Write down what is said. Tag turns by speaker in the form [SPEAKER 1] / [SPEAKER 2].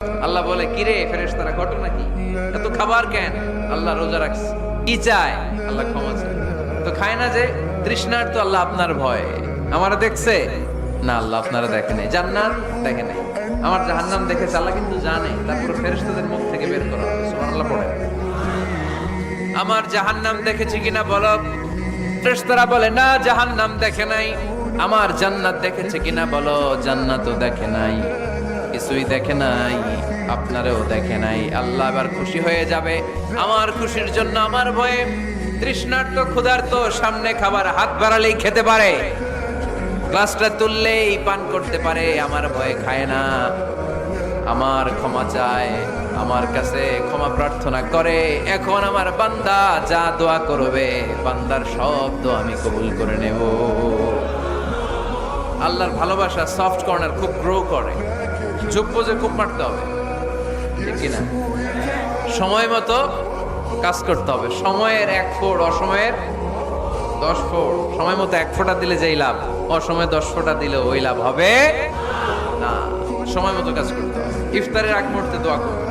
[SPEAKER 1] আল্লাহ বলে, কিরে ফেরেশতারা, ঘটনা কি? এত খাবার কেন? আল্লাহ রোজা রাখছে। কি চায়? আল্লাহ ক্ষমা চায়। তো খায় না যে তৃষ্ণার, তো আল্লাহ আপনার ভয়। আমারা দেখছে না, আল্লাহ আপনারা দেখে নাই। জান্নাত দেখে নাই, আমার জাহান্নাম দেখেছে আল্লাহ কিন্তু জানে। তারপর ফেরেশতাদের মুখ থেকে বের করা হবে। সুবহানাল্লাহ পড়ে। আমার জাহান্নাম দেখেছি কিনা বলো। ফেরেশতারা বলে, না জাহান্নাম দেখে নাই। আমার জান্নাত দেখেছে কিনা বলো। জান্নাতও দেখে নাই, কিছুই দেখে নাই, আপনারেও দেখে নাই। আল্লাহ এবার খুশি হয়ে যাবে। আমার খুশির জন্য আমার ভয়ে তৃষ্ণার্ত ক্ষুধার্ত সামনে খাবার হাত বাড়ালেই খেতে পারে, গ্লাসটা তুললেই পান করতে পারে, আমার ভয়ে খায় না। আমার ক্ষমা চায়, আমার কাছে ক্ষমা প্রার্থনা করে। এখন আমার বান্দা যা দোয়া করবে, বান্দার সব দোয়া আমি কবুল করে নেব। আল্লাহর ভালোবাসা সফট কর্নার খুব গ্রো করে। চুপ বুঝে খুব মারতে হবে, ঠিক কিনা? সময় মতো কাজ করতে হবে। সময়ের 1 ফোঁট, অসময়ের 10 ফোঁট। সময় মতো 1 ফোঁটা দিলে যেই লাভ, অসময়ে 10 ফোঁটা দিলে ওই লাভ হবে না। সময় মতো কাজ করতে হবে। ইফতারের আগ মুহূর্তে দোয়া করবে।